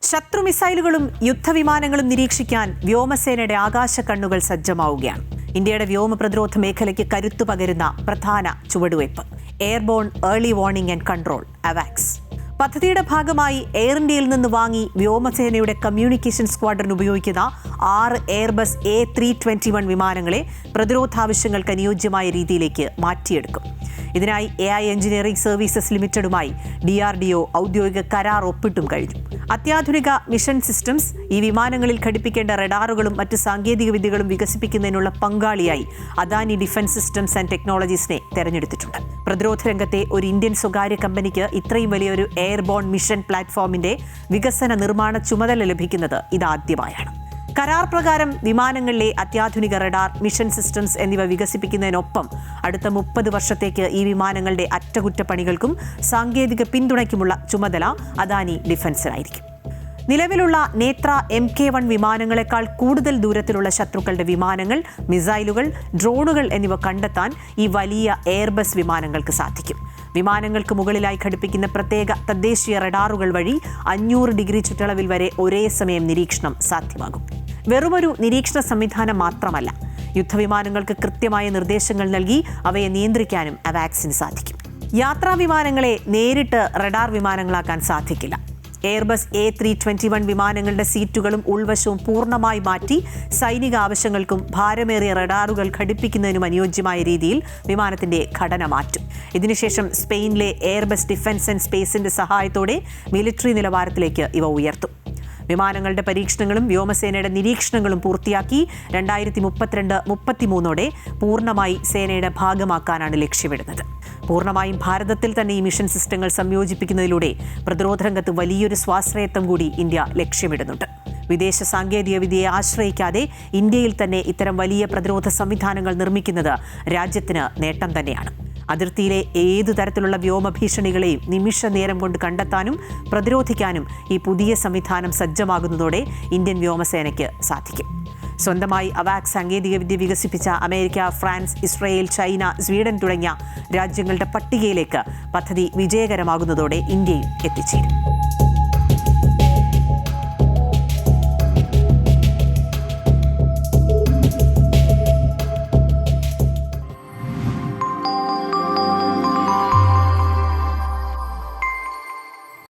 ശത്രു മിസൈലുകളും യുദ്ധവിമാനങ്ങളും നിരീക്ഷിക്കാൻ വ്യോമസേനയുടെ ആകാശ കണ്ണുകൾ സജ്ജമാവുകയാണ്. ഇന്ത്യയുടെ വ്യോമ പ്രതിരോധ മേഖലയ്ക്ക് കരുത്തു പകരുന്ന പ്രധാന ചുവടുവയ്പ് airborne early warning and control അവാക്സ് പദ്ധതിയുടെ ഭാഗമായി എയർ ഇന്ത്യയിൽ നിന്ന് വാങ്ങി വ്യോമസേനയുടെ കമ്മ്യൂണിക്കേഷൻ സ്ക്വാഡ്രൻ ഉപയോഗിക്കുന്ന 6 എയർബസ് A321 വിമാനങ്ങളെ പ്രതിരോധാവശ്യങ്ങൾക്ക് അനുയോജ്യമായ രീതിയിലേക്ക് മാറ്റിയെടുക്കും. ഇതിനായി AI എഞ്ചിനീയറിംഗ് സർവീസസ് ലിമിറ്റഡുമായി DRDO ഔദ്യോഗിക കരാർ ഒപ്പിട്ടും കഴിഞ്ഞു. അത്യാധുനിക മിഷൻ സിസ്റ്റംസ് ഈ വിമാനങ്ങളിൽ ഘടിപ്പിക്കേണ്ട റഡാറുകളും മറ്റ് സാങ്കേതിക വിദ്യകളും വികസിപ്പിക്കുന്നതിനുള്ള പങ്കാളിയായി അദാനി ഡിഫൻസ് സിസ്റ്റംസ് ആൻഡ് ടെക്നോളജീസിനെ തെരഞ്ഞെടുത്തിട്ടുണ്ട്. പ്രതിരോധ രംഗത്തെ ഒരു ഇന്ത്യൻ സ്വകാര്യ കമ്പനിക്ക് ഇത്രയും വലിയൊരു എയർബോൺ മിഷൻ പ്ലാറ്റ്ഫോമിന്റെ വികസന നിർമ്മാണ ചുമതല ലഭിക്കുന്നത് ഇതാദ്യമായാണ്. കരാർ പ്രകാരം വിമാനങ്ങളിലെ അത്യാധുനിക റഡാർ, മിഷൻ സിസ്റ്റംസ് എന്നിവ വികസിപ്പിക്കുന്നതിനൊപ്പം അടുത്ത 30 വർഷത്തേക്ക് ഈ വിമാനങ്ങളുടെ അറ്റകുറ്റപ്പണികൾക്കും സാങ്കേതിക പിന്തുണയ്ക്കുമുള്ള ചുമതല അദാനി ഡിഫൻസിനായിരിക്കും. നിലവിലുള്ള നേത്ര MK1 വിമാനങ്ങളെക്കാൾ കൂടുതൽ ദൂരത്തിലുള്ള ശത്രുക്കളുടെ വിമാനങ്ങൾ, മിസൈലുകൾ, ഡ്രോണുകൾ എന്നിവ കണ്ടെത്താൻ ഈ വലിയ എയർബസ് വിമാനങ്ങൾക്ക് സാധിക്കും. വിമാനങ്ങൾക്ക് മുകളിലായി ഘടിപ്പിക്കുന്ന പ്രത്യേക തദ്ദേശീയ റഡാറുകൾ വഴി 500 ഡിഗ്രി ചുറ്റളവിൽ വരെ ഒരേ സമയം നിരീക്ഷണം സാധ്യമാകും. വെറുമൊരു നിരീക്ഷണ സംവിധാനം മാത്രമല്ല, യുദ്ധവിമാനങ്ങൾക്ക് കൃത്യമായ നിർദ്ദേശങ്ങൾ നൽകി അവയെ നിയന്ത്രിക്കാനും അവാക്സിന് സാധിക്കും. യാത്രാ വിമാനങ്ങളെ നേരിട്ട് റഡാർ വിമാനങ്ങളാക്കാൻ സാധിക്കില്ല. എയർബസ് A321 വിമാനങ്ങളുടെ സീറ്റുകളും ഉൾവശവും പൂർണ്ണമായി മാറ്റി സൈനിക ആവശ്യങ്ങൾക്കും ഭാരമേറിയ റഡാറുകൾ ഘടിപ്പിക്കുന്നതിനും അനുയോജ്യമായ രീതിയിൽ വിമാനത്തിന്റെ ഘടന മാറ്റും. ഇതിനുശേഷം സ്പെയിനിലെ എയർബസ് ഡിഫൻസ് ആൻഡ് സ്പേസിന്റെ സഹായത്തോടെ മിലിറ്ററി നിലവാരത്തിലേക്ക് ഇവ ഉയർത്തും. വിമാനങ്ങളുടെ പരീക്ഷണങ്ങളും വ്യോമസേനയുടെ നിരീക്ഷണങ്ങളും പൂർത്തിയാക്കി 2032-33 പൂർണ്ണമായി സേനയുടെ ഭാഗമാക്കാനാണ് ലക്ഷ്യമിടുന്നത്. പൂർണ്ണമായും ഭാരതത്തിൽ തന്നെ ഈ മിഷൻ സിസ്റ്റങ്ങൾ സംയോജിപ്പിക്കുന്നതിലൂടെ പ്രതിരോധ രംഗത്ത് വലിയൊരു സ്വാശ്രയത്വം കൂടി ഇന്ത്യ ലക്ഷ്യമിടുന്നുണ്ട്. വിദേശ സാങ്കേതിക വിദ്യയെ ആശ്രയിക്കാതെ ഇന്ത്യയിൽ തന്നെ ഇത്തരം വലിയ പ്രതിരോധ സംവിധാനങ്ങൾ നിർമ്മിക്കുന്നത് രാജ്യത്തിന് നേട്ടം തന്നെയാണ്. അതിർത്തിയിലെ ഏതു തരത്തിലുള്ള വ്യോമ ഭീഷണികളെയും നിമിഷ നേരം കൊണ്ട് കണ്ടെത്താനും പ്രതിരോധിക്കാനും ഈ പുതിയ സംവിധാനം സജ്ജമാകുന്നതോടെ ഇന്ത്യൻ വ്യോമസേനയ്ക്ക് സാധിക്കും. സ്വന്തമായി അവാക്സ് സാങ്കേതികവിദ്യ വികസിപ്പിച്ച America, France, Israel, China, Sweden തുടങ്ങിയ രാജ്യങ്ങളുടെ പട്ടികയിലേക്ക് പദ്ധതി വിജയകരമാകുന്നതോടെ ഇന്ത്യയും എത്തിച്ചേരും.